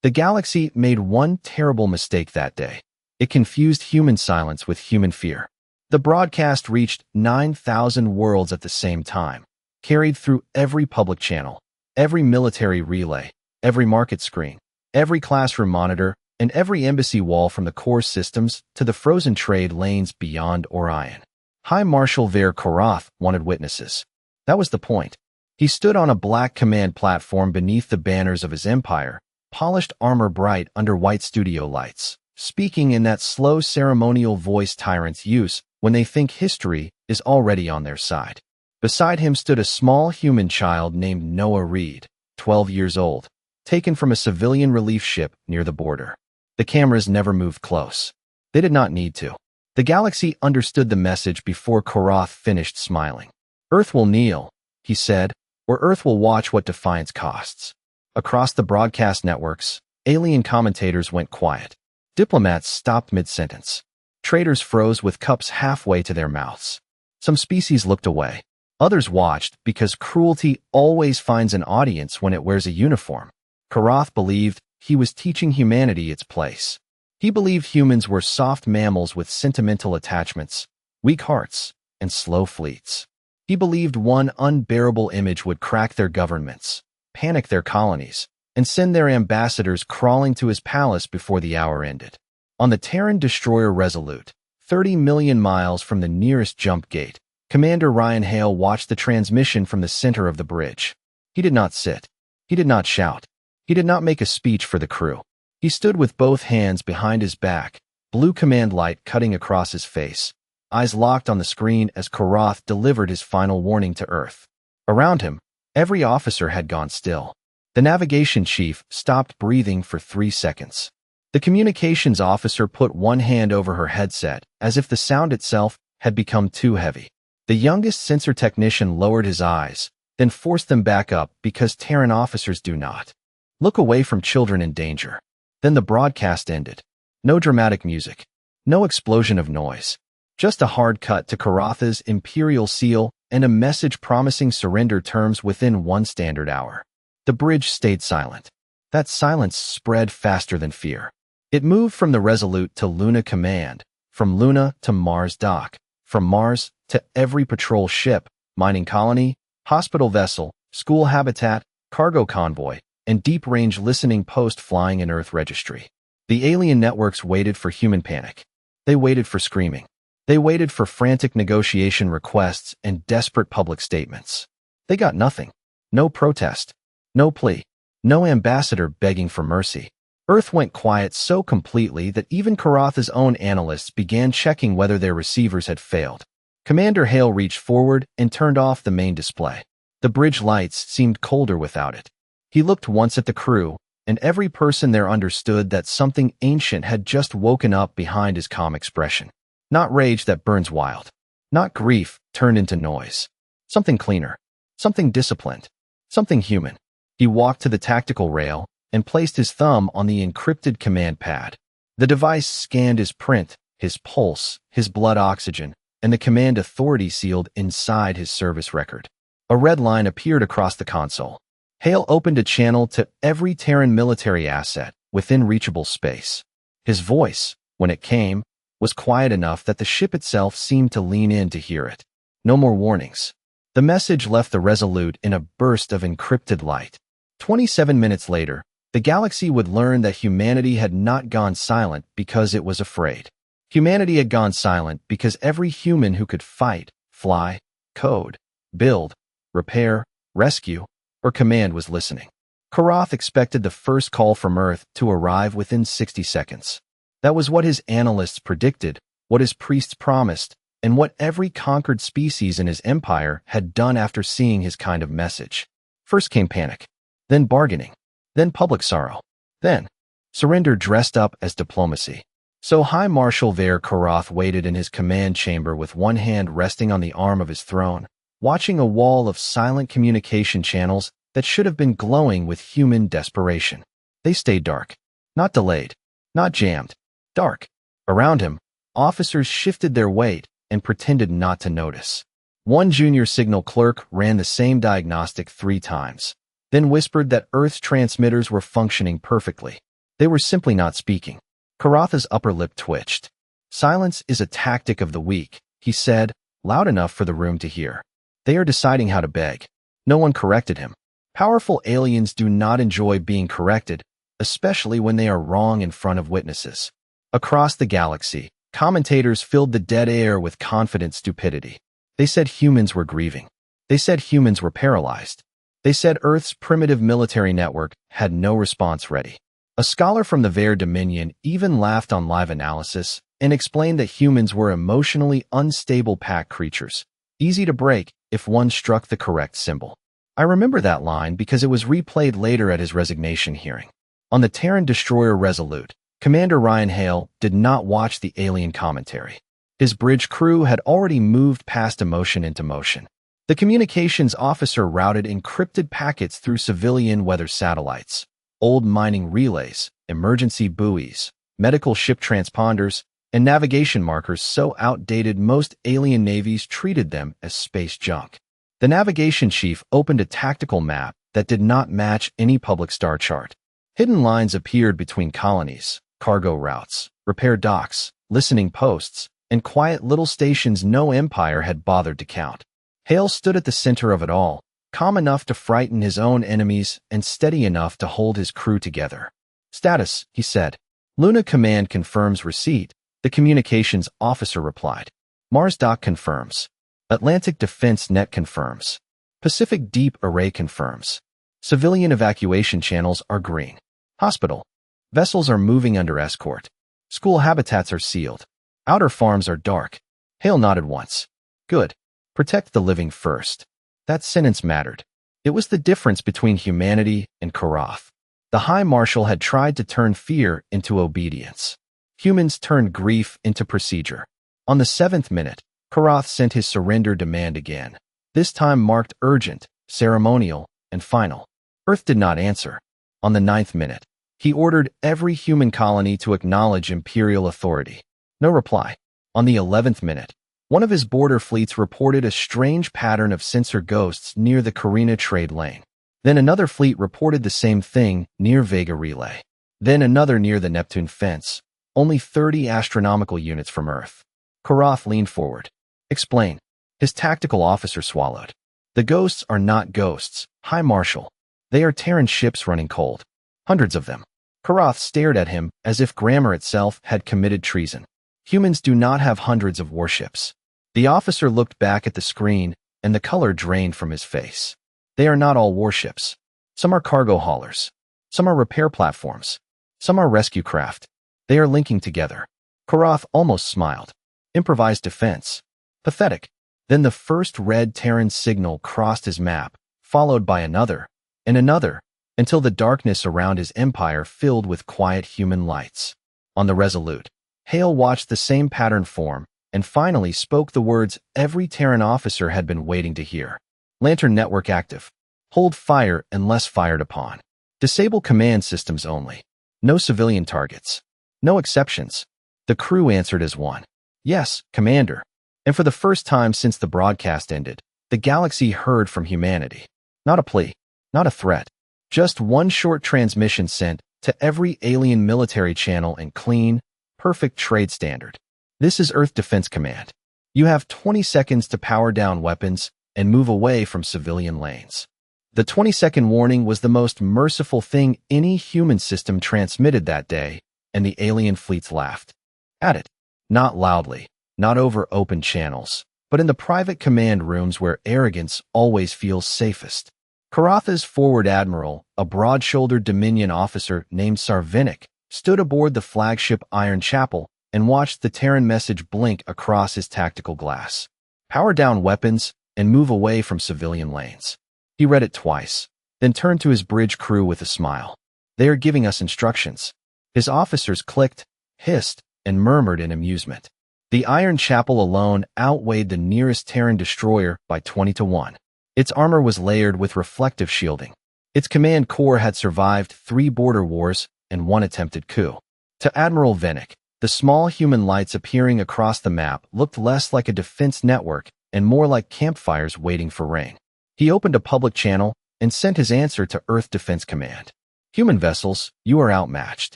The galaxy made one terrible mistake that day. It confused human silence with human fear. The broadcast reached 9,000 worlds at the same time, carried through every public channel, every military relay, every market screen, every classroom monitor, and every embassy wall from the core systems to the frozen trade lanes beyond Orion. High Marshal Ver Korath wanted witnesses. That was the point. He stood on a black command platform beneath the banners of his empire, polished armor bright under white studio lights, speaking in that slow ceremonial voice tyrants use when they think history is already on their side. Beside him stood a small human child named Noah Reed, 12 years old, taken from a civilian relief ship near the border. The cameras never moved close. They did not need to. The galaxy understood the message before Korath finished smiling. Earth will kneel, he said, or Earth will watch what defiance costs. Across the broadcast networks, alien commentators went quiet. Diplomats stopped mid-sentence. Traders froze with cups halfway to their mouths. Some species looked away. Others watched because cruelty always finds an audience when it wears a uniform. Korath believed he was teaching humanity its place. He believed humans were soft mammals with sentimental attachments, weak hearts, and slow fleets. He believed one unbearable image would crack their governments, panic their colonies, and send their ambassadors crawling to his palace before the hour ended. On the Terran destroyer Resolute, 30 million miles from the nearest jump gate, Commander Ryan Hale watched the transmission from the center of the bridge. He did not sit. He did not shout. He did not make a speech for the crew. He stood with both hands behind his back, blue command light cutting across his face, eyes locked on the screen as Korath delivered his final warning to Earth. Around him, every officer had gone still. The navigation chief stopped breathing for 3 seconds. The communications officer put one hand over her headset, as if the sound itself had become too heavy. The youngest sensor technician lowered his eyes, then forced them back up because Terran officers do not look away from children in danger. Then the broadcast ended. No dramatic music. No explosion of noise. Just a hard cut to Korath's imperial seal and a message promising surrender terms within 1 standard hour. The bridge stayed silent. That silence spread faster than fear. It moved from the Resolute to Luna Command, from Luna to Mars Dock, from Mars to every patrol ship, mining colony, hospital vessel, school habitat, cargo convoy, and deep-range listening post flying in Earth registry. The alien networks waited for human panic. They waited for screaming. They waited for frantic negotiation requests and desperate public statements. They got nothing. No protest. No plea. No ambassador begging for mercy. Earth went quiet so completely that even Korath's own analysts began checking whether their receivers had failed. Commander Hale reached forward and turned off the main display. The bridge lights seemed colder without it. He looked once at the crew, and every person there understood that something ancient had just woken up behind his calm expression. Not rage that burns wild. Not grief turned into noise. Something cleaner. Something disciplined. Something human. He walked to the tactical rail and placed his thumb on the encrypted command pad. The device scanned his print, his pulse, his blood oxygen, and the command authority sealed inside his service record. A red line appeared across the console. Hale opened a channel to every Terran military asset within reachable space. His voice, when it came, was quiet enough that the ship itself seemed to lean in to hear it. No more warnings. The message left the Resolute in a burst of encrypted light. 27 minutes later, the galaxy would learn that humanity had not gone silent because it was afraid. Humanity had gone silent because every human who could fight, fly, code, build, repair, rescue, or command was listening. Korath expected the first call from Earth to arrive within 60 seconds. That was what his analysts predicted, what his priests promised, and what every conquered species in his empire had done after seeing his kind of message. First came panic, then bargaining, then public sorrow, then surrender dressed up as diplomacy. So High Marshal Ver Korath waited in his command chamber with one hand resting on the arm of his throne, watching a wall of silent communication channels that should have been glowing with human desperation. They stayed dark, not delayed, not jammed, dark. Around him, officers shifted their weight and pretended not to notice. One junior signal clerk ran the same diagnostic 3 times, then whispered that Earth's transmitters were functioning perfectly. They were simply not speaking. Karatha's upper lip twitched. Silence is a tactic of the weak, he said, loud enough for the room to hear. They are deciding how to beg. No one corrected him. Powerful aliens do not enjoy being corrected, especially when they are wrong in front of witnesses. Across the galaxy, commentators filled the dead air with confident stupidity. They said humans were grieving. They said humans were paralyzed. They said Earth's primitive military network had no response ready. A scholar from the Ver Dominion even laughed on live analysis and explained that humans were emotionally unstable pack creatures, easy to break if one struck the correct symbol. I remember that line because it was replayed later at his resignation hearing. On the Terran destroyer Resolute, Commander Ryan Hale did not watch the alien commentary. His bridge crew had already moved past emotion into motion. The communications officer routed encrypted packets through civilian weather satellites, old mining relays, emergency buoys, medical ship transponders, and navigation markers so outdated most alien navies treated them as space junk. The navigation chief opened a tactical map that did not match any public star chart. Hidden lines appeared between colonies, cargo routes, repair docks, listening posts, and quiet little stations no empire had bothered to count. Hale stood at the center of it all, calm enough to frighten his own enemies and steady enough to hold his crew together. Status, he said. Luna Command confirms receipt, the communications officer replied. Mars Dock confirms. Atlantic Defense Net confirms. Pacific Deep Array confirms. Civilian evacuation channels are green. Hospital. Vessels are moving under escort. School habitats are sealed. Outer farms are dark. Hale nodded once. Good. Protect the living first. That sentence mattered. It was the difference between humanity and Karath. The High Marshal had tried to turn fear into obedience. Humans turned grief into procedure. On the 7th minute, Karath sent his surrender demand again. This time marked urgent, ceremonial, and final. Earth did not answer. On the 9th minute, he ordered every human colony to acknowledge imperial authority. No reply. On the 11th minute, one of his border fleets reported a strange pattern of sensor ghosts near the Carina trade lane. Then another fleet reported the same thing near Vega Relay. Then another near the Neptune fence, only 30 astronomical units from Earth. Karath leaned forward. Explain. His tactical officer swallowed. The ghosts are not ghosts, High Marshal. They are Terran ships running cold. Hundreds of them. Karath stared at him as if grammar itself had committed treason. Humans do not have hundreds of warships. The officer looked back at the screen, and the color drained from his face. They are not all warships. Some are cargo haulers. Some are repair platforms. Some are rescue craft. They are linking together. Karath almost smiled. Improvised defense. Pathetic. Then the first red Terran signal crossed his map, followed by another, and another, until the darkness around his empire filled with quiet human lights. On the Resolute, Hale watched the same pattern form, and finally spoke the words every Terran officer had been waiting to hear. Lantern network active. Hold fire unless fired upon. Disable command systems only. No civilian targets. No exceptions. The crew answered as one. Yes, Commander. And for the first time since the broadcast ended, the galaxy heard from humanity. Not a plea. Not a threat. Just one short transmission sent to every alien military channel in clean, perfect trade standard. This is Earth Defense Command. You have 20 seconds to power down weapons and move away from civilian lanes. The 20-second warning was the most merciful thing any human system transmitted that day, and the alien fleets laughed. At it. Not loudly, not over open channels, but in the private command rooms where arrogance always feels safest. Karatha's forward admiral, a broad-shouldered Dominion officer named Sarvinik, stood aboard the flagship Iron Chapel and watched the Terran message blink across his tactical glass. Power down weapons and move away from civilian lanes. He read it twice, then turned to his bridge crew with a smile. They are giving us instructions. His officers clicked, hissed, and murmured in amusement. The Iron Chapel alone outweighed the nearest Terran destroyer by 20-1. Its armor was layered with reflective shielding. Its command core had survived 3 border wars and 1 attempted coup. To Admiral Vennick, the small human lights appearing across the map looked less like a defense network and more like campfires waiting for rain. He opened a public channel and sent his answer to Earth Defense Command. Human vessels, you are outmatched.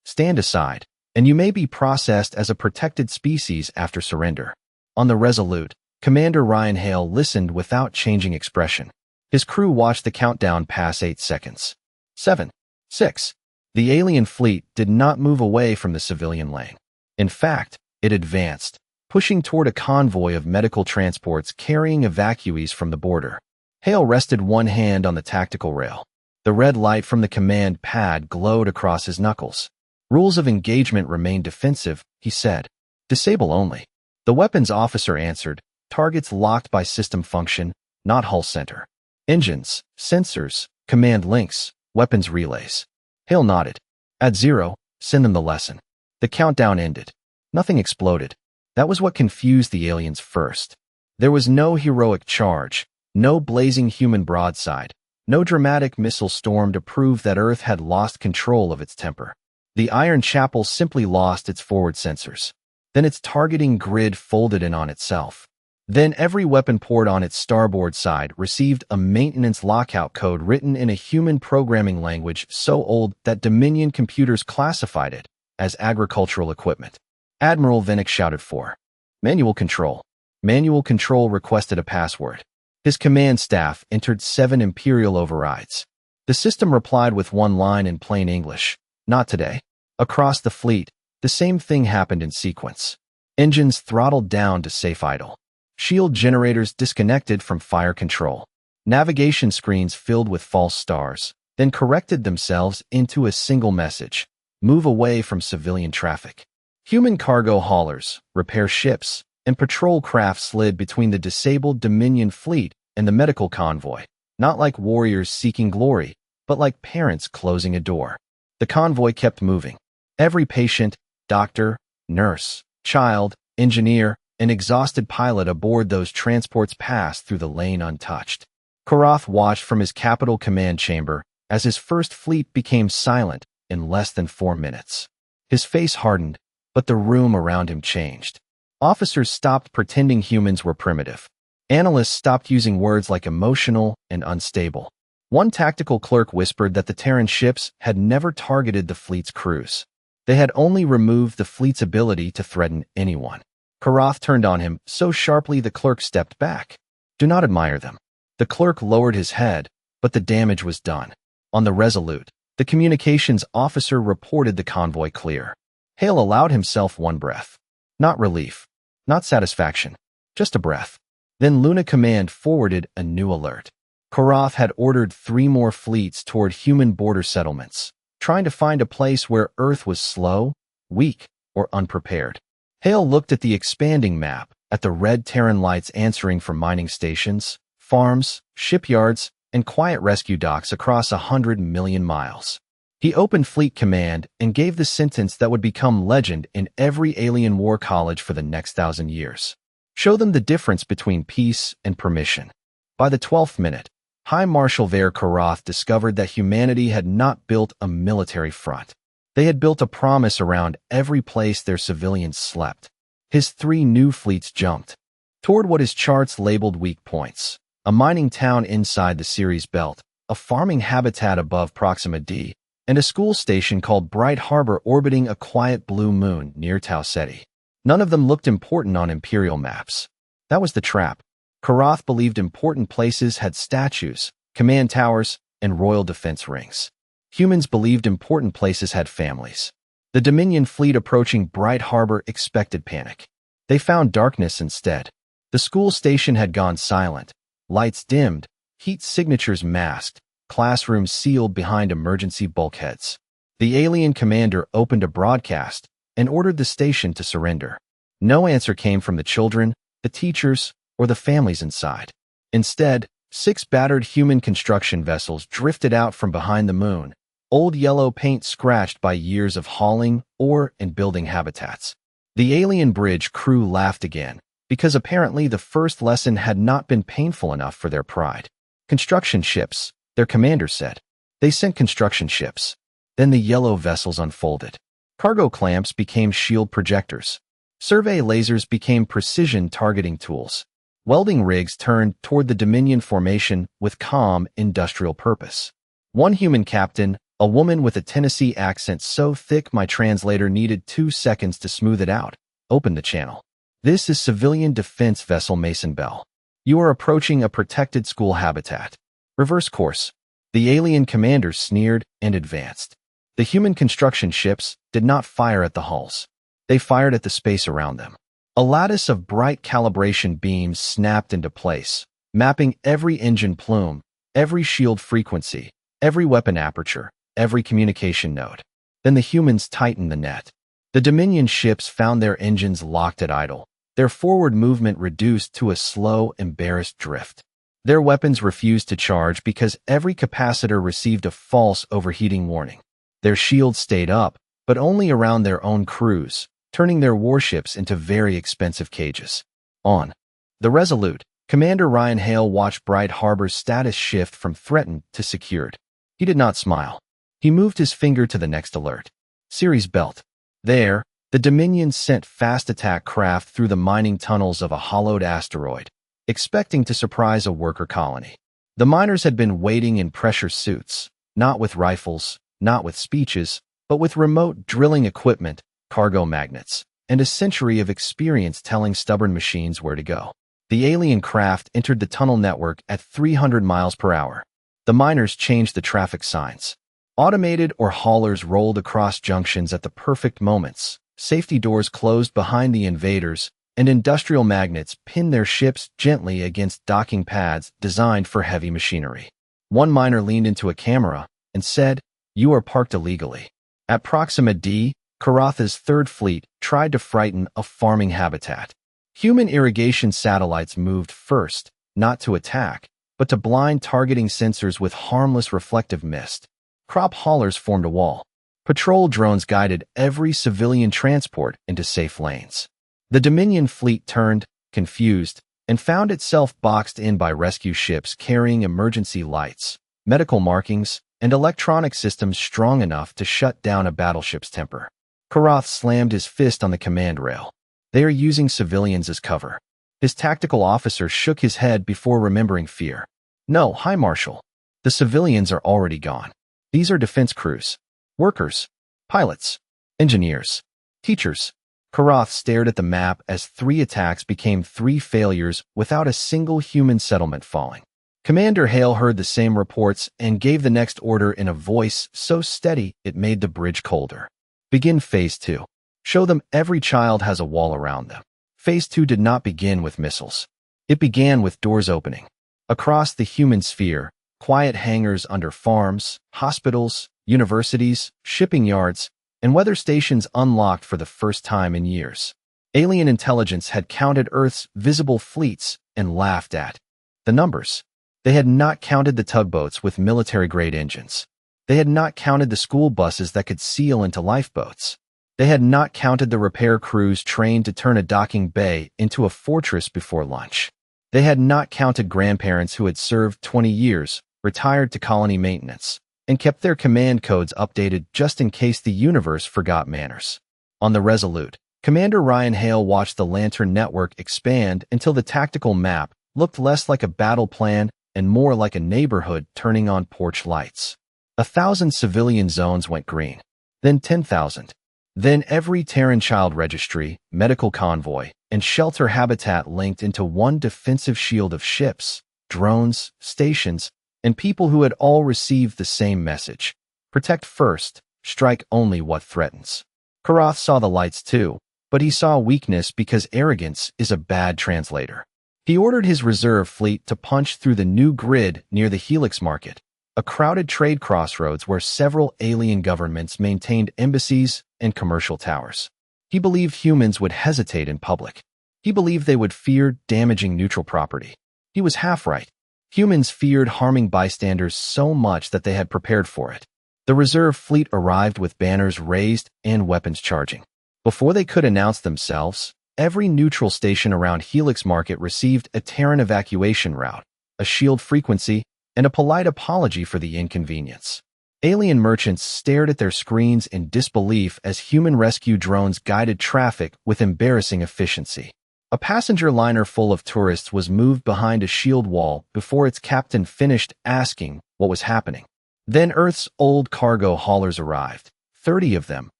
Stand aside, and you may be processed as a protected species after surrender. On the Resolute, Commander Ryan Hale listened without changing expression. His crew watched the countdown pass 8 seconds. 7. 6. The alien fleet did not move away from the civilian lane. In fact, it advanced, pushing toward a convoy of medical transports carrying evacuees from the border. Hale rested one hand on the tactical rail. The red light from the command pad glowed across his knuckles. Rules of engagement remain defensive, he said. Disable only. The weapons officer answered, targets locked by system function, not hull center. Engines, sensors, command links, weapons relays. Hale nodded. At 0, send them the lesson. The countdown ended. Nothing exploded. That was what confused the aliens first. There was no heroic charge, no blazing human broadside, no dramatic missile storm to prove that Earth had lost control of its temper. The Iron Chapel simply lost its forward sensors. Then its targeting grid folded in on itself. Then every weapon port on its starboard side received a maintenance lockout code written in a human programming language so old that Dominion computers classified it as agricultural equipment. Admiral Vennick shouted for manual control. Manual control requested a password. His command staff entered 7 Imperial overrides. The system replied with one line in plain English, not today. Across the fleet, the same thing happened in sequence. Engines throttled down to safe idle. Shield generators disconnected from fire control. Navigation screens filled with false stars, then corrected themselves into a single message: move away from civilian traffic. Human cargo haulers, repair ships, and patrol craft slid between the disabled Dominion fleet and the medical convoy, not like warriors seeking glory, but like parents closing a door. The convoy kept moving. Every patient, doctor, nurse, child, engineer, and exhausted pilot aboard those transports passed through the lane untouched. Karath watched from his capital command chamber as his first fleet became silent in less than 4 minutes. His face hardened, but the room around him changed. Officers stopped pretending humans were primitive. Analysts stopped using words like emotional and unstable. One tactical clerk whispered that the Terran ships had never targeted the fleet's crews. They had only removed the fleet's ability to threaten anyone. Karath turned on him so sharply the clerk stepped back. Do not admire them. The clerk lowered his head, but the damage was done. On the Resolute, the communications officer reported the convoy clear. Hale allowed himself one breath. Not relief, not satisfaction, just a breath. Then Luna Command forwarded a new alert. Karath had ordered 3 more fleets toward human border settlements, trying to find a place where Earth was slow, weak, or unprepared. Hale looked at the expanding map, at the red Terran lights answering for mining stations, farms, shipyards, and quiet rescue docks across 100 million miles. He opened Fleet Command and gave the sentence that would become legend in every alien war college for the next 1,000 years. Show them the difference between peace and permission. By the 12th minute, High Marshal Ver Karath discovered that humanity had not built a military front. They had built a promise around every place their civilians slept. His 3 new fleets jumped toward what his charts labeled weak points: a mining town inside the Ceres Belt, a farming habitat above Proxima D, and a school station called Bright Harbor orbiting a quiet blue moon near Tau Ceti. None of them looked important on Imperial maps. That was the trap. Karath believed important places had statues, command towers, and royal defense rings. Humans believed important places had families. The Dominion fleet approaching Bright Harbor expected panic. They found darkness instead. The school station had gone silent, lights dimmed, heat signatures masked, classrooms sealed behind emergency bulkheads. The alien commander opened a broadcast and ordered the station to surrender. No answer came from the children, the teachers, or the families inside. Instead, 6 battered human construction vessels drifted out from behind the moon, old yellow paint scratched by years of hauling ore and building habitats. The alien bridge crew laughed again, because apparently the first lesson had not been painful enough for their pride. Construction ships, their commander said. They sent construction ships. Then the yellow vessels unfolded. Cargo clamps became shield projectors. Survey lasers became precision targeting tools. Welding rigs turned toward the Dominion formation with calm industrial purpose. One human captain, A woman with a Tennessee accent so thick my translator needed 2 seconds to smooth it out, opened the channel. This is Civilian Defense Vessel Mason Bell. You are approaching a protected school habitat. Reverse course. The alien commanders sneered and advanced. The human construction ships did not fire at the hulls. They fired at the space around them. A lattice of bright calibration beams snapped into place, mapping every engine plume, every shield frequency, every weapon aperture, every communication node. Then the humans tightened the net. The Dominion ships found their engines locked at idle, their forward movement reduced to a slow, embarrassed drift. Their weapons refused to charge because every capacitor received a false overheating warning. Their shields stayed up, but only around their own crews, turning their warships into very expensive cages. On the Resolute, Commander Ryan Hale watched Bright Harbor's status shift from threatened to secured. He did not smile. He moved his finger to the next alert. Series belt. There, the Dominion sent fast attack craft through the mining tunnels of a hollowed asteroid, expecting to surprise a worker colony. The miners had been waiting in pressure suits, not with rifles, not with speeches, but with remote drilling equipment, cargo magnets, and a century of experience telling stubborn machines where to go. The alien craft entered the tunnel network at 300 miles per hour. The miners changed the traffic signs. Automated or haulers rolled across junctions at the perfect moments. Safety doors closed behind the invaders, and industrial magnets pinned their ships gently against docking pads designed for heavy machinery. One miner leaned into a camera and said, "You are parked illegally." At Proxima D, Karatha's Third Fleet tried to frighten a farming habitat. Human irrigation satellites moved first, not to attack, but to blind targeting sensors with harmless reflective mist. Crop haulers formed a wall. Patrol drones guided every civilian transport into safe lanes. The Dominion fleet turned, confused, and found itself boxed in by rescue ships carrying emergency lights, medical markings, and electronic systems strong enough to shut down a battleship's temper. Karath slammed his fist on the command rail. They are using civilians as cover. His tactical officer shook his head before remembering fear. No, High Marshal. The civilians are already gone. These are defense crews. Workers. Pilots. Engineers. Teachers. Karath stared at the map as 3 attacks became 3 failures without a single human settlement falling. Commander Hale heard the same reports and gave the next order in a voice so steady it made the bridge colder. Begin Phase 2. Show them every child has a wall around them. Phase 2 did not begin with missiles. It began with doors opening. Across the human sphere, quiet hangars under farms, hospitals, universities, shipping yards, and weather stations unlocked for the first time in years. Alien intelligence had counted Earth's visible fleets and laughed at the numbers. They had not counted the tugboats with military-grade engines. They had not counted the school buses that could seal into lifeboats. They had not counted the repair crews trained to turn a docking bay into a fortress before lunch. They had not counted grandparents who had served 20 years, retired to colony maintenance, and kept their command codes updated just in case the universe forgot manners. On the Resolute, Commander Ryan Hale watched the Lantern network expand until the tactical map looked less like a battle plan and more like a neighborhood turning on porch lights. 1,000 civilian zones went green, then 10,000. Then every Terran child registry, medical convoy, and shelter habitat linked into one defensive shield of ships, drones, stations, and people who had all received the same message. Protect first, strike only what threatens. Karath saw the lights too, but he saw weakness because arrogance is a bad translator. He ordered his reserve fleet to punch through the new grid near the Helix Market, a crowded trade crossroads where several alien governments maintained embassies and commercial towers. He believed humans would hesitate in public. He believed they would fear damaging neutral property. He was half right. Humans feared harming bystanders so much that they had prepared for it. The reserve fleet arrived with banners raised and weapons charging. Before they could announce themselves, every neutral station around Helix Market received a Terran evacuation route, a shield frequency, and a polite apology for the inconvenience. Alien merchants stared at their screens in disbelief as human rescue drones guided traffic with embarrassing efficiency. A passenger liner full of tourists was moved behind a shield wall before its captain finished asking what was happening. Then Earth's old cargo haulers arrived, 30 of them,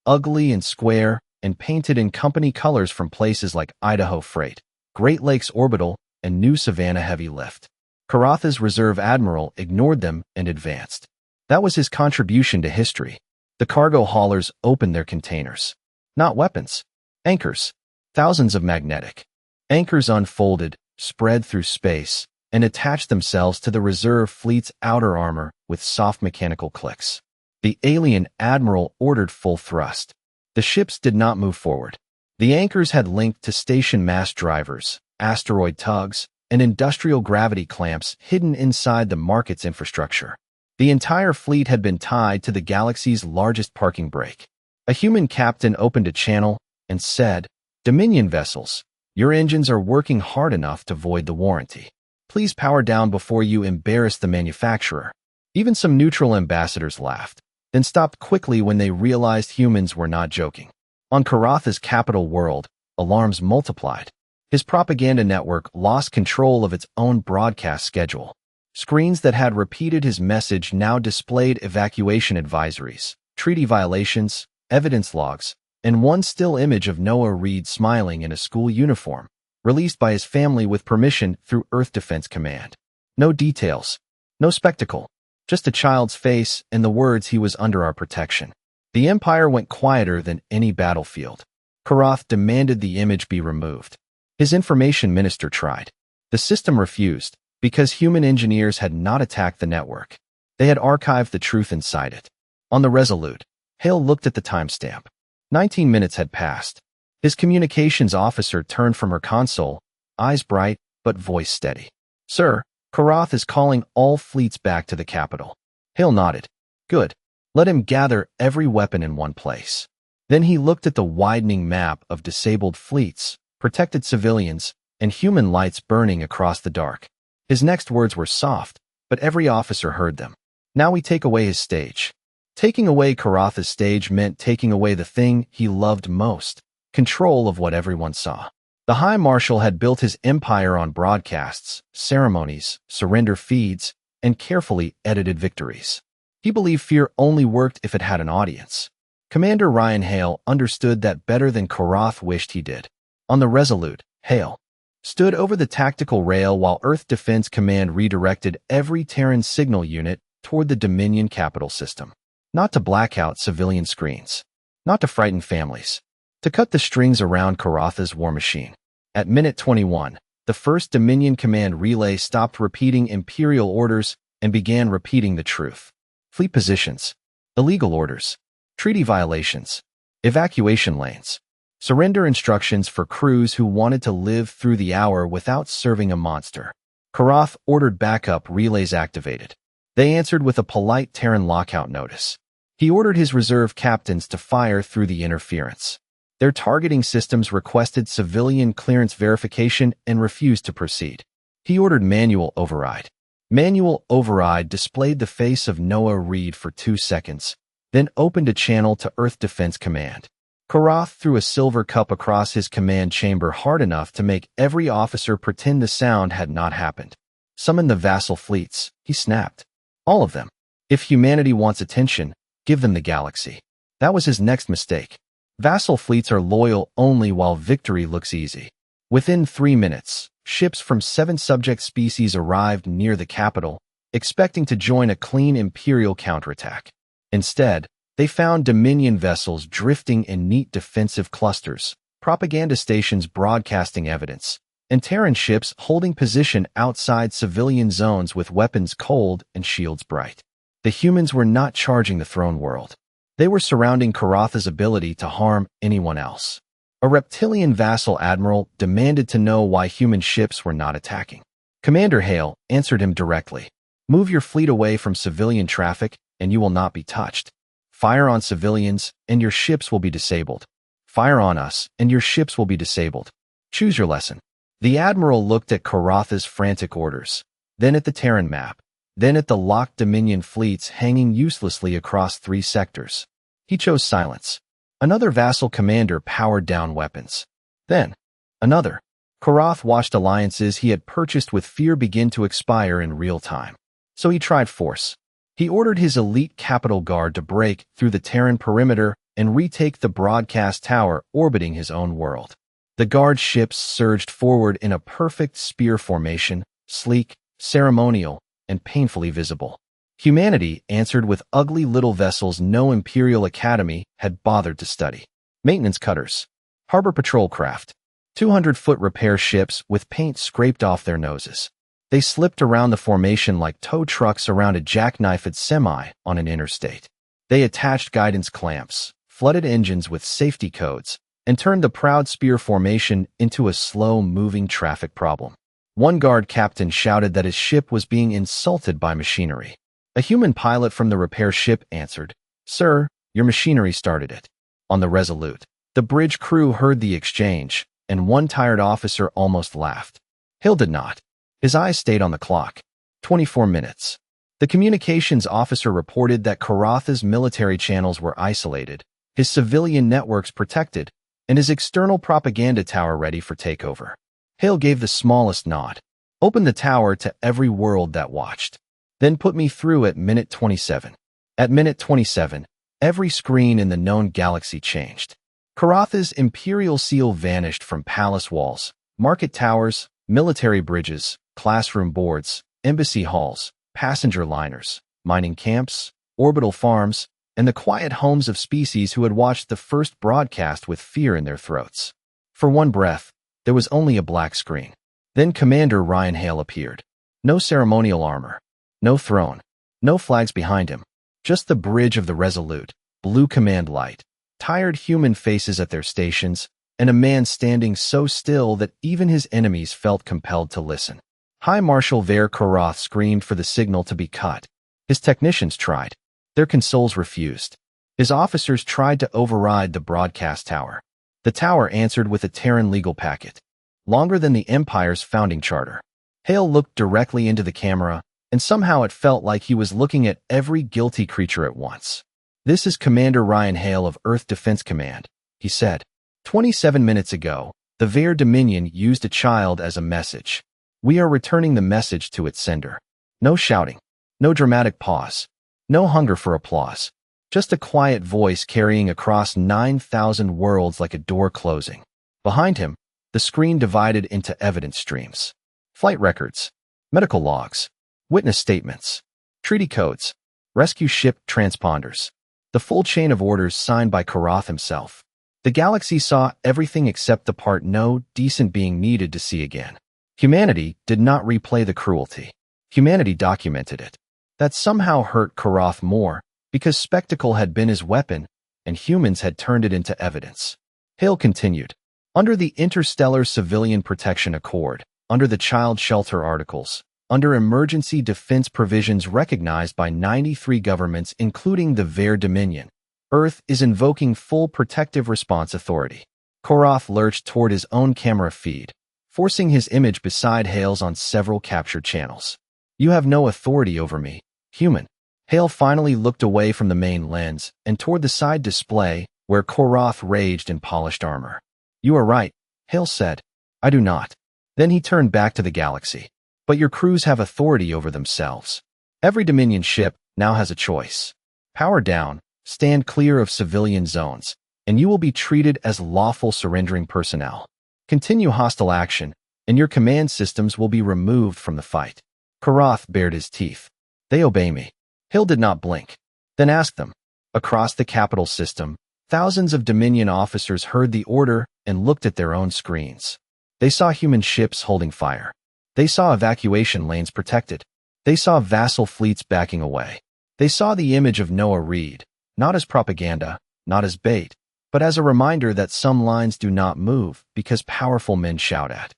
ugly and square, and painted in company colors from places like Idaho Freight, Great Lakes Orbital, and New Savannah Heavy Lift. Karatha's reserve admiral ignored them and advanced. That was his contribution to history. The cargo haulers opened their containers. Not weapons. Anchors. Thousands of magnetic anchors unfolded, spread through space, and attached themselves to the reserve fleet's outer armor with soft mechanical clicks. The alien admiral ordered full thrust. The ships did not move forward. The anchors had linked to station mass drivers, asteroid tugs, and industrial gravity clamps hidden inside the market's infrastructure. The entire fleet had been tied to the galaxy's largest parking brake. A human captain opened a channel and said, "Dominion vessels, your engines are working hard enough to void the warranty. Please power down before you embarrass the manufacturer." Even some neutral ambassadors laughed, then stopped quickly when they realized humans were not joking. On Karatha's capital world, alarms multiplied. His propaganda network lost control of its own broadcast schedule. Screens that had repeated his message now displayed evacuation advisories, treaty violations, evidence logs, and one still image of Noah Reed smiling in a school uniform, released by his family with permission through Earth Defense Command. No details, no spectacle, just a child's face and the words, "He was under our protection." The Empire went quieter than any battlefield. Karath demanded the image be removed. His information minister tried. The system refused, because human engineers had not attacked the network. They had archived the truth inside it. On the Resolute, Hale looked at the timestamp. 19 minutes had passed. His communications officer turned from her console, eyes bright, but voice steady. "Sir, Karath is calling all fleets back to the capital." Hale nodded. "Good. Let him gather every weapon in one place." Then he looked at the widening map of disabled fleets, protected civilians, and human lights burning across the dark. His next words were soft, but every officer heard them. Now we take away his stage. Taking away Karatha's stage meant taking away the thing he loved most, control of what everyone saw. The High Marshal had built his empire on broadcasts, ceremonies, surrender feeds, and carefully edited victories. He believed fear only worked if it had an audience. Commander Ryan Hale understood that better than Karath wished he did. On the Resolute, Hale stood over the tactical rail while Earth Defense Command redirected every Terran signal unit toward the Dominion capital system. Not to black out civilian screens. Not to frighten families. To cut the strings around Karatha's war machine. At minute 21, the first Dominion Command relay stopped repeating Imperial orders and began repeating the truth. Fleet positions. Illegal orders. Treaty violations. Evacuation lanes. Surrender instructions for crews who wanted to live through the hour without serving a monster. Karath ordered backup relays activated. They answered with a polite Terran lockout notice. He ordered his reserve captains to fire through the interference. Their targeting systems requested civilian clearance verification and refused to proceed. He ordered manual override. Manual override displayed the face of Noah Reed for 2 seconds, then opened a channel to Earth Defense Command. Karath threw a silver cup across his command chamber hard enough to make every officer pretend the sound had not happened. "Summon the vassal fleets," he snapped. "All of them. If humanity wants attention, give them the galaxy." That was his next mistake. Vassal fleets are loyal only while victory looks easy. Within 3 minutes, ships from 7 subject species arrived near the capital, expecting to join a clean Imperial counterattack. Instead, they found Dominion vessels drifting in neat defensive clusters, propaganda stations broadcasting evidence, and Terran ships holding position outside civilian zones with weapons cold and shields bright. The humans were not charging the throne world. They were surrounding Karatha's ability to harm anyone else. A reptilian vassal admiral demanded to know why human ships were not attacking. Commander Hale answered him directly. "Move your fleet away from civilian traffic, and you will not be touched. Fire on civilians, and your ships will be disabled. Fire on us, and your ships will be disabled. Choose your lesson." The admiral looked at Karatha's frantic orders, then at the Terran map, then at the locked Dominion fleets hanging uselessly across 3 sectors. He chose silence. Another vassal commander powered down weapons. Then, another. Karath watched alliances he had purchased with fear begin to expire in real time. So he tried force. He ordered his elite capital guard to break through the Terran perimeter and retake the broadcast tower orbiting his own world. The guard ships surged forward in a perfect spear formation, sleek, ceremonial, and painfully visible. Humanity answered with ugly little vessels no Imperial Academy had bothered to study. Maintenance cutters, harbor patrol craft, 200-foot repair ships with paint scraped off their noses. They slipped around the formation like tow trucks around a jackknifed semi on an interstate. They attached guidance clamps, flooded engines with safety codes, and turned the proud spear formation into a slow-moving traffic problem. One guard captain shouted that his ship was being insulted by machinery. A human pilot from the repair ship answered, "Sir, your machinery started it." On the Resolute, the bridge crew heard the exchange, and one tired officer almost laughed. Hill did not. His eyes stayed on the clock. 24 minutes. The communications officer reported that Karatha's military channels were isolated, his civilian networks protected, and his external propaganda tower ready for takeover. Hale gave the smallest nod. "Open the tower to every world that watched. Then put me through at minute 27. At minute 27, every screen in the known galaxy changed. Karatha's imperial seal vanished from palace walls, market towers, military bridges, classroom boards, embassy halls, passenger liners, mining camps, orbital farms, and the quiet homes of species who had watched the first broadcast with fear in their throats. For one breath, there was only a black screen. Then Commander Ryan Hale appeared. No ceremonial armor, no throne, no flags behind him, just the bridge of the Resolute, blue command light, tired human faces at their stations, and a man standing so still that even his enemies felt compelled to listen. High Marshal Ver Karath screamed for the signal to be cut. His technicians tried. Their consoles refused. His officers tried to override the broadcast tower. The tower answered with a Terran legal packet, longer than the Empire's founding charter. Hale looked directly into the camera, and somehow it felt like he was looking at every guilty creature at once. "This is Commander Ryan Hale of Earth Defense Command," he said. 27 minutes ago, the Ver Dominion used a child as a message. We are returning the message to its sender. No shouting, no dramatic pause, no hunger for applause. Just a quiet voice carrying across 9,000 worlds like a door closing. Behind him, the screen divided into evidence streams. Flight records, medical logs, witness statements, treaty codes, rescue ship transponders. The full chain of orders signed by Karath himself. The galaxy saw everything except the part no decent being needed to see again. Humanity did not replay the cruelty. Humanity documented it. That somehow hurt Karath more, because spectacle had been his weapon, and humans had turned it into evidence. Hale continued. Under the Interstellar Civilian Protection Accord, under the Child Shelter Articles, under emergency defense provisions recognized by 93 governments including the Ver Dominion, Earth is invoking full protective response authority. Karath lurched toward his own camera feed, forcing his image beside Hale's on several captured channels. "You have no authority over me, human." Hale finally looked away from the main lens and toward the side display where Karath raged in polished armor. "You are right," Hale said. "I do not." Then he turned back to the galaxy. "But your crews have authority over themselves. Every Dominion ship now has a choice. Power down, stand clear of civilian zones, and you will be treated as lawful surrendering personnel. Continue hostile action, and your command systems will be removed from the fight." Karath bared his teeth. "They obey me." Hill did not blink. "Then ask them." Across the capital system, thousands of Dominion officers heard the order and looked at their own screens. They saw human ships holding fire. They saw evacuation lanes protected. They saw vassal fleets backing away. They saw the image of Noah Reed, not as propaganda, not as bait, but as a reminder that some lines do not move because powerful men shout at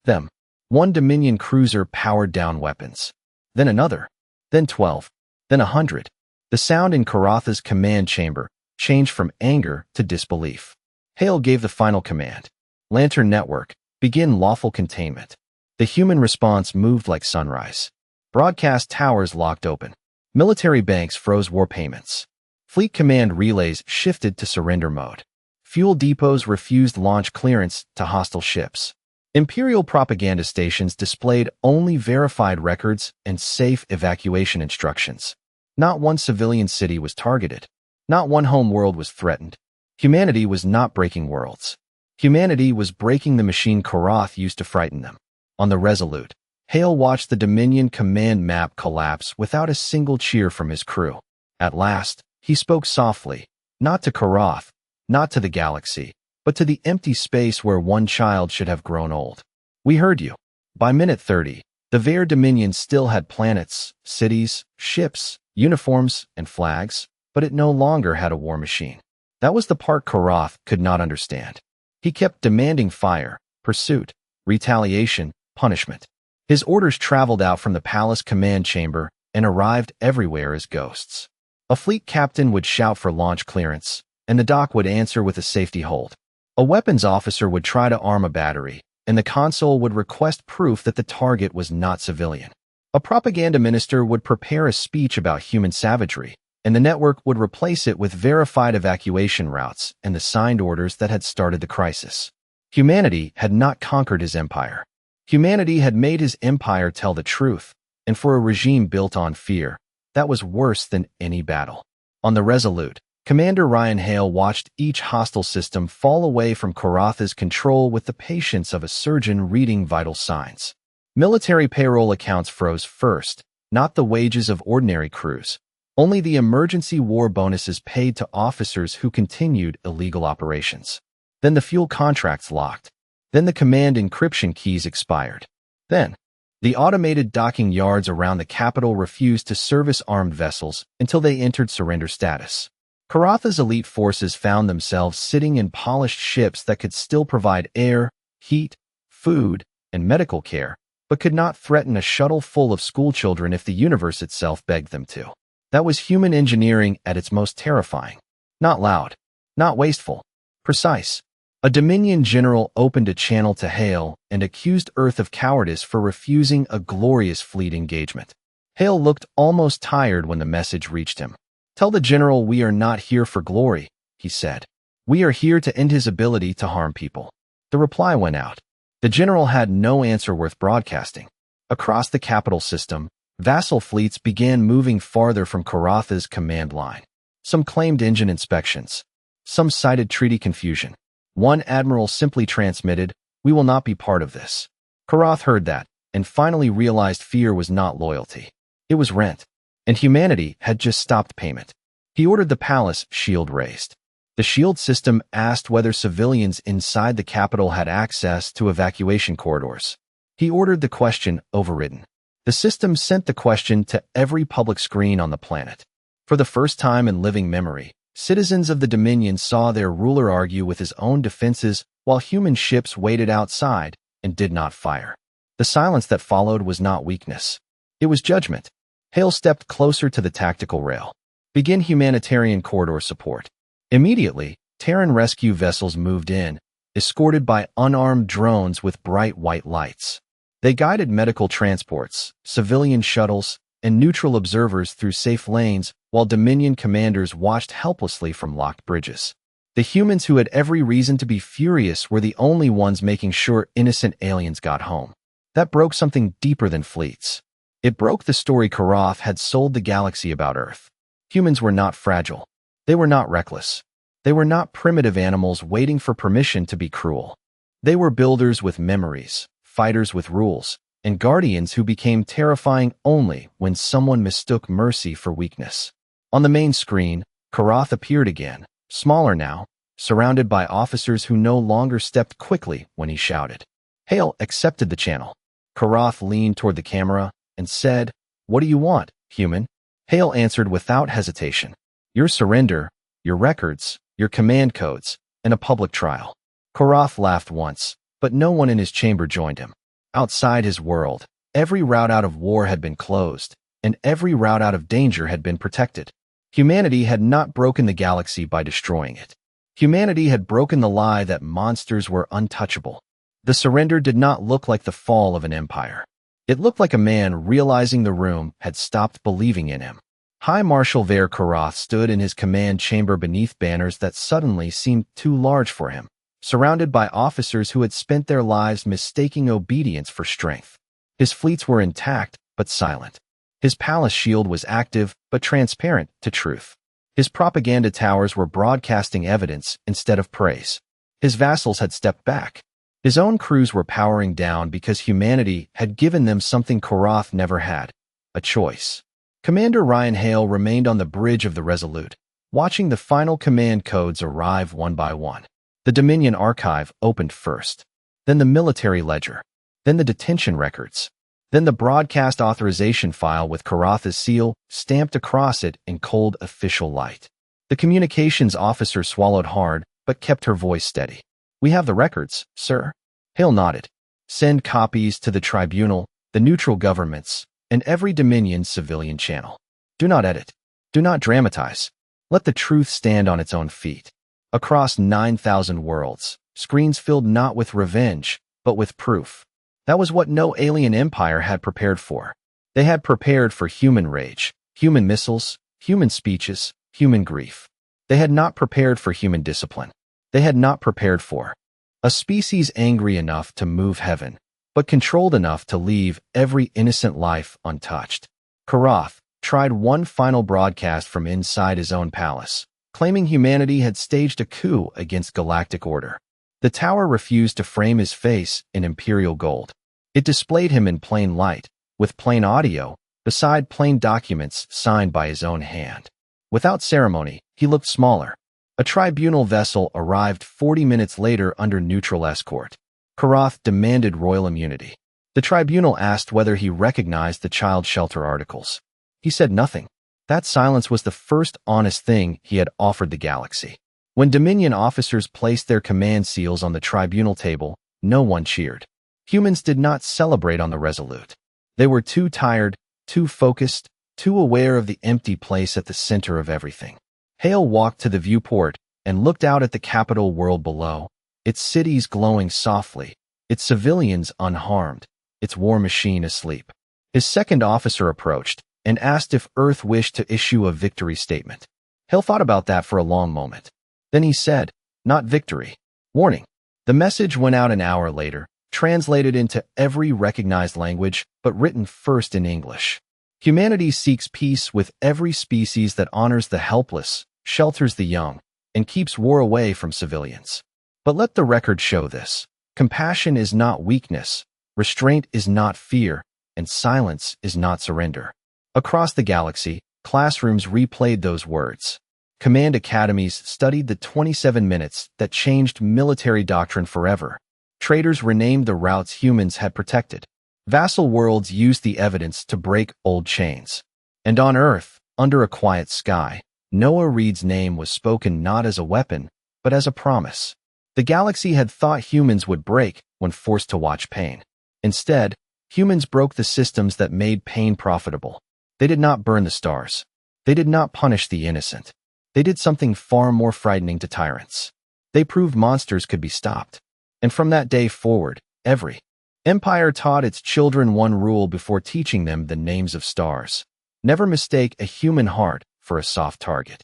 them. One Dominion cruiser powered down weapons. Then another. Then 12. Then 100. The sound in Karatha's command chamber changed from anger to disbelief. Hale gave the final command. "Lantern Network, begin lawful containment." The human response moved like sunrise. Broadcast towers locked open. Military banks froze war payments. Fleet command relays shifted to surrender mode. Fuel depots refused launch clearance to hostile ships. Imperial propaganda stations displayed only verified records and safe evacuation instructions. Not one civilian city was targeted. Not one home world was threatened. Humanity was not breaking worlds. Humanity was breaking the machine Karath used to frighten them. On the Resolute, Hale watched the Dominion command map collapse without a single cheer from his crew. At last, he spoke softly, not to Karath, not to the galaxy, but to the empty space where one child should have grown old. We heard you. By minute 30, the Vare Dominion still had planets, cities, ships, uniforms, and flags, but it no longer had a war machine. That was the part Karath could not understand. He kept demanding fire, pursuit, retaliation, punishment. His orders traveled out from the palace command chamber and arrived everywhere as ghosts. A fleet captain would shout for launch clearance, and the dock would answer with a safety hold. A weapons officer would try to arm a battery, and the console would request proof that the target was not civilian. A propaganda minister would prepare a speech about human savagery, and the network would replace it with verified evacuation routes and the signed orders that had started the crisis. Humanity had not conquered his empire. Humanity had made his empire tell the truth, and for a regime built on fear, that was worse than any battle. On the Resolute, Commander Ryan Hale watched each hostile system fall away from Karath's control with the patience of a surgeon reading vital signs. Military payroll accounts froze first, not the wages of ordinary crews. Only the emergency war bonuses paid to officers who continued illegal operations. Then the fuel contracts locked. Then the command encryption keys expired. Then, the automated docking yards around the capital refused to service armed vessels until they entered surrender status. Karath's elite forces found themselves sitting in polished ships that could still provide air, heat, food, and medical care, but could not threaten a shuttle full of schoolchildren if the universe itself begged them to. That was human engineering at its most terrifying. Not loud, not wasteful, precise. A Dominion general opened a channel to Hale and accused Earth of cowardice for refusing a glorious fleet engagement. Hale looked almost tired when the message reached him. "Tell the general we are not here for glory," he said. "We are here to end his ability to harm people." The reply went out. The general had no answer worth broadcasting. Across the capital system, vassal fleets began moving farther from Karath's command line. Some claimed engine inspections. Some cited treaty confusion. One admiral simply transmitted, "We will not be part of this." Karath heard that, and finally realized fear was not loyalty. It was rent. And humanity had just stopped payment. He ordered the palace shield raised. The shield system asked whether civilians inside the capital had access to evacuation corridors. He ordered the question overridden. The system sent the question to every public screen on the planet. For the first time in living memory, citizens of the Dominion saw their ruler argue with his own defenses while human ships waited outside and did not fire. The silence that followed was not weakness. It was judgment. Hale stepped closer to the tactical rail. "Begin humanitarian corridor support." Immediately, Terran rescue vessels moved in, escorted by unarmed drones with bright white lights. They guided medical transports, civilian shuttles, and neutral observers through safe lanes while Dominion commanders watched helplessly from locked bridges. The humans who had every reason to be furious were the only ones making sure innocent aliens got home. That broke something deeper than fleets. It broke the story Karath had sold the galaxy about Earth. Humans were not fragile. They were not reckless. They were not primitive animals waiting for permission to be cruel. They were builders with memories, fighters with rules, and guardians who became terrifying only when someone mistook mercy for weakness. On the main screen, Karath appeared again, smaller now, surrounded by officers who no longer stepped quickly when he shouted. Hale accepted the channel. Karath leaned toward the camera and said, "What do you want, human?" Hale answered without hesitation. "Your surrender, your records, your command codes, and a public trial." Karath laughed once, but no one in his chamber joined him. Outside his world, every route out of war had been closed, and every route out of danger had been protected. Humanity had not broken the galaxy by destroying it. Humanity had broken the lie that monsters were untouchable. The surrender did not look like the fall of an empire. It looked like a man realizing the room had stopped believing in him. High Marshal Vare Karath stood in his command chamber beneath banners that suddenly seemed too large for him, surrounded by officers who had spent their lives mistaking obedience for strength. His fleets were intact, but silent. His palace shield was active but transparent to truth. His propaganda towers were broadcasting evidence instead of praise. His vassals had stepped back. His own crews were powering down because humanity had given them something Korath never had: a choice. Commander Ryan Hale remained on the bridge of the Resolute, watching the final command codes arrive one by one. The Dominion archive opened first, then the military ledger, then the detention records, then the broadcast authorization file with Korath's seal stamped across it in cold official light. The communications officer swallowed hard but kept her voice steady. "We have the records, sir." Hale nodded. "Send copies to the tribunal, the neutral governments, and every Dominion civilian channel. Do not edit. Do not dramatize. Let the truth stand on its own feet." Across 9,000 worlds, screens filled not with revenge, but with proof. That was what no alien empire had prepared for. They had prepared for human rage, human missiles, human speeches, human grief. They had not prepared for human discipline. They had not prepared for a species angry enough to move heaven, but controlled enough to leave every innocent life untouched. Korath tried one final broadcast from inside his own palace, claiming humanity had staged a coup against galactic order. The tower refused to frame his face in imperial gold. It displayed him in plain light, with plain audio, beside plain documents signed by his own hand. Without ceremony, he looked smaller. A tribunal vessel arrived 40 minutes later under neutral escort. Korath demanded royal immunity. The tribunal asked whether he recognized the child shelter articles. He said nothing. That silence was the first honest thing he had offered the galaxy. When Dominion officers placed their command seals on the tribunal table, no one cheered. Humans did not celebrate on the Resolute. They were too tired, too focused, too aware of the empty place at the center of everything. Hale walked to the viewport and looked out at the capital world below, its cities glowing softly, its civilians unharmed, its war machine asleep. His second officer approached and asked if Earth wished to issue a victory statement. Hale thought about that for a long moment. Then he said, "Not victory. Warning." The message went out an hour later, translated into every recognized language, but written first in English. Humanity seeks peace with every species that honors the helpless, shelters the young, and keeps war away from civilians. But let the record show this. Compassion is not weakness, restraint is not fear, and silence is not surrender. Across the galaxy, classrooms replayed those words. Command academies studied the 27 minutes that changed military doctrine forever. Traders renamed the routes humans had protected. Vassal worlds used the evidence to break old chains. And on Earth, under a quiet sky, Noah Reed's name was spoken not as a weapon, but as a promise. The galaxy had thought humans would break when forced to watch pain. Instead, humans broke the systems that made pain profitable. They did not burn the stars. They did not punish the innocent. They did something far more frightening to tyrants. They proved monsters could be stopped. And from that day forward, every empire taught its children one rule before teaching them the names of stars: never mistake a human heart for a soft target.